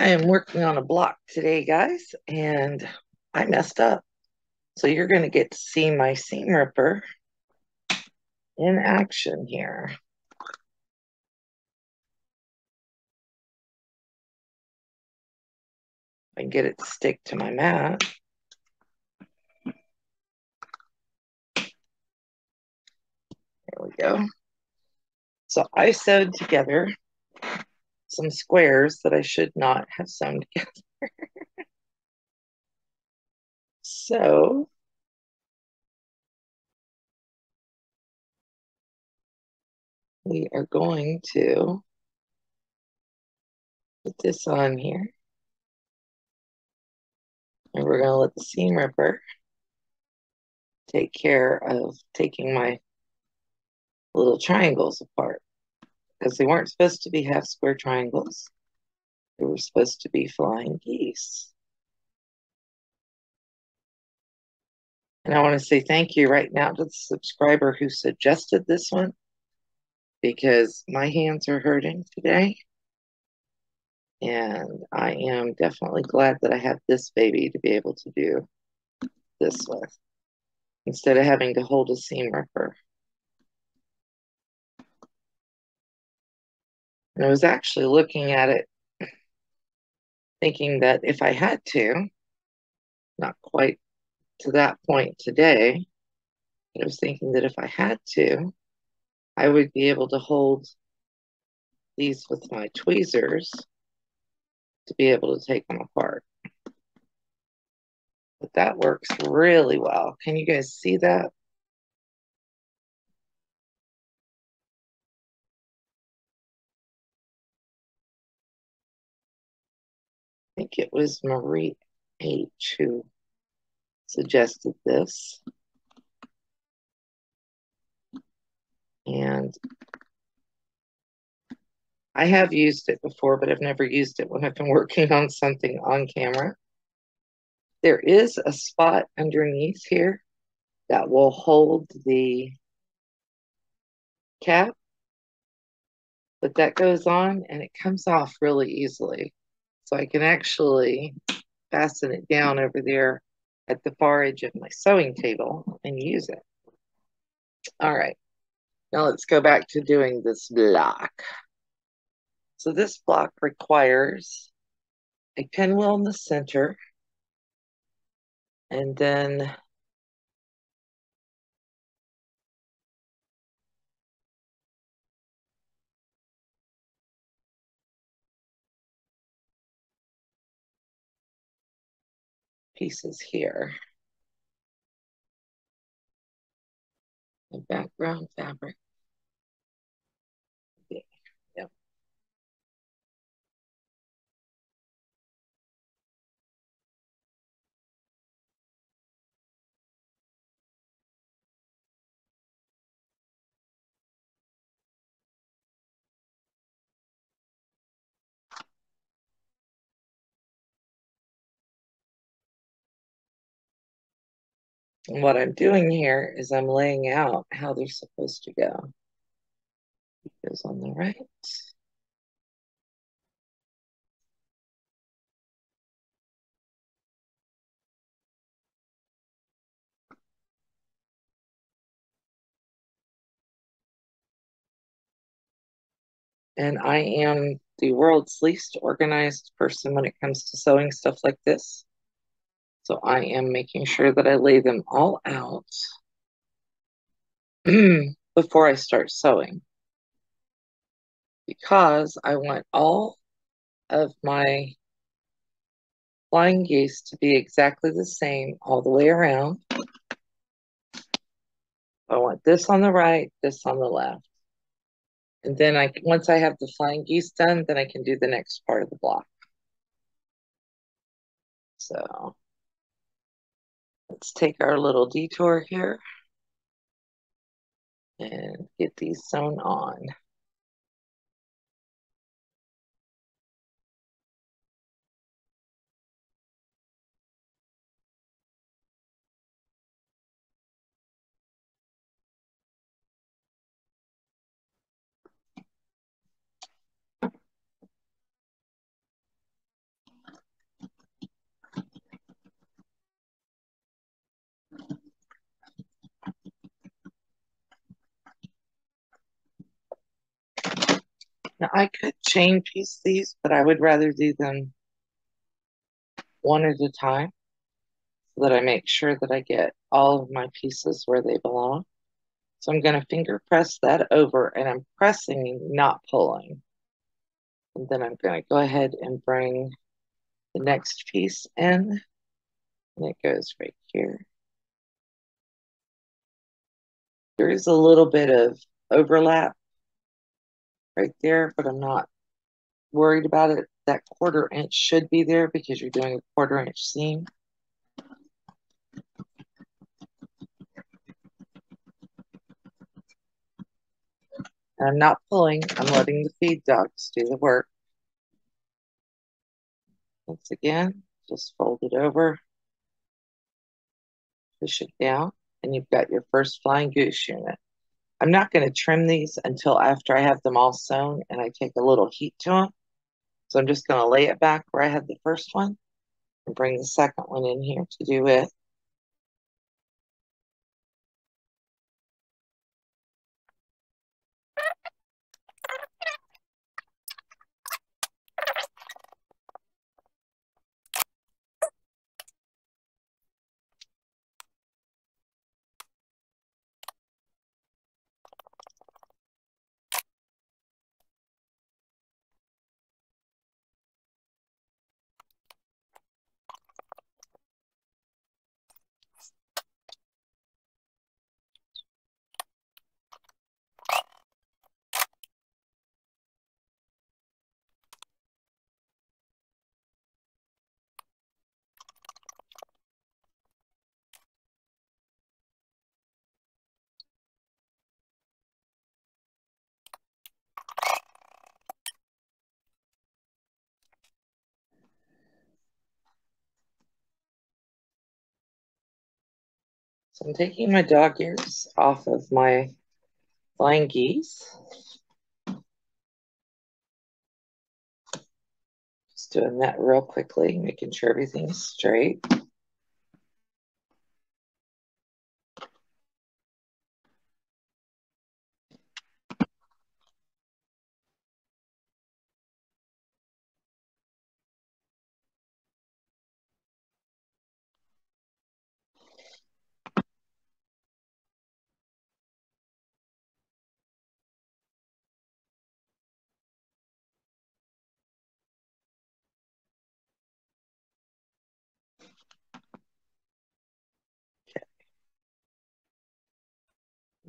I am working on a block today, guys, and I messed up. So you're going to get to see my seam ripper in action here. I can get it to stick to my mat. There we go. So I sewed together some squares that I should not have sewn together. So we are going to put this on here. And we're going to let the seam ripper take care of taking my little triangles apart, because they weren't supposed to be half square triangles. They were supposed to be flying geese. And I want to say thank you right now to the subscriber who suggested this one, because my hands are hurting today. And I am definitely glad that I have this baby to be able to do this with, instead of having to hold a seam ripper. And I was actually looking at it, thinking that if I had to, not quite to that point today, but I was thinking that if I had to, I would be able to hold these with my tweezers to be able to take them apart. But that works really well. Can you guys see that? I think it was Marie H. who suggested this. And I have used it before, but I've never used it when I've been working on something on camera. There is a spot underneath here that will hold the cap, but that goes on and it comes off really easily. So I can actually fasten it down over there at the far edge of my sewing table and use it. All right, now let's go back to doing this block. So this block requires a pinwheel in the center, and then pieces here. The background fabric. Yep. And what I'm doing here is I'm laying out how they're supposed to go. It goes on the right. And I am the world's least organized person when it comes to sewing stuff like this. So I am making sure that I lay them all out before I start sewing, because I want all of my flying geese to be exactly the same all the way around. I want this on the right, this on the left. And then once I have the flying geese done, then I can do the next part of the block. So let's take our little detour here and get these sewn on. Now I could chain piece these, but I would rather do them one at a time so that I make sure that I get all of my pieces where they belong. So I'm going to finger press that over, and I'm pressing, not pulling. And then I'm going to go ahead and bring the next piece in, and it goes right here. There is a little bit of overlap right there, but I'm not worried about it. That 1/4 inch should be there because you're doing a 1/4 inch seam. And I'm not pulling, I'm letting the feed dogs do the work. Once again, just fold it over, push it down, and you've got your first flying goose unit. I'm not going to trim these until after I have them all sewn and I take a little heat to them. So I'm just going to lay it back where I had the first one and bring the second one in here to do it. So I'm taking my dog ears off of my flying geese. Just doing that real quickly, making sure everything's straight.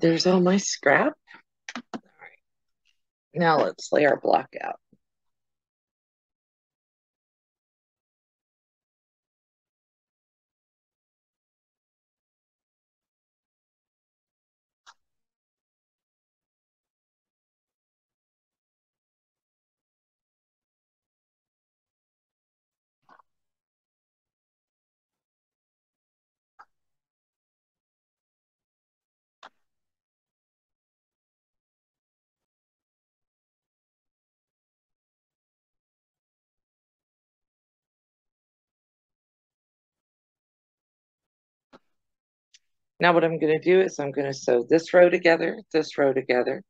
There's all my scrap. All right, now let's lay our block out. Now what I'm going to do is I'm going to sew this row together, this row together.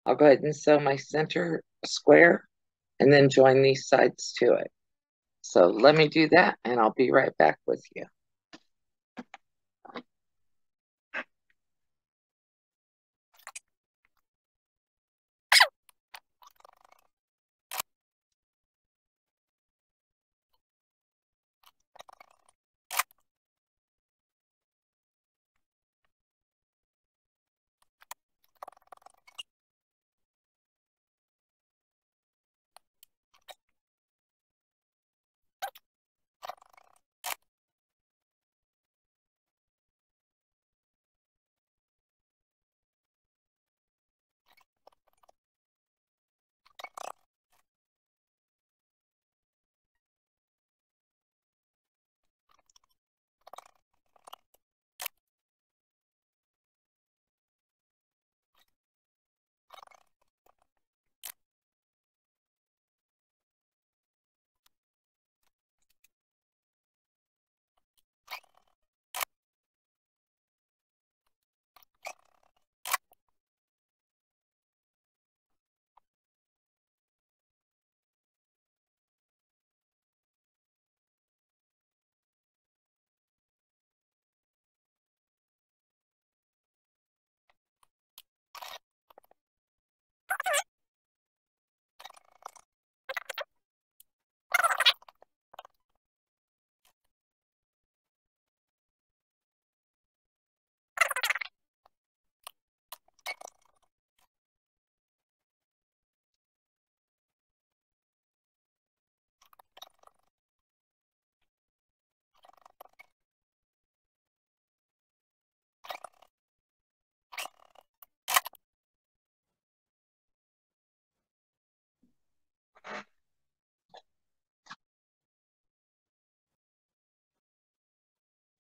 I'll go ahead and sew my center square and then join these sides to it. So let me do that and I'll be right back with you.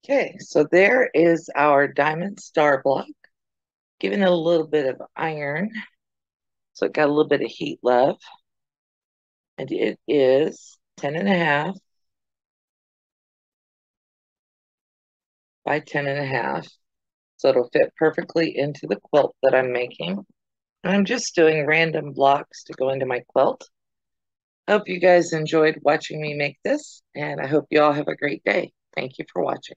Okay, so there is our diamond star block. Giving it a little bit of iron, so it got a little bit of heat left. And it is 10.5 by 10.5. So it'll fit perfectly into the quilt that I'm making. And I'm just doing random blocks to go into my quilt. I hope you guys enjoyed watching me make this, and I hope you all have a great day. Thank you for watching.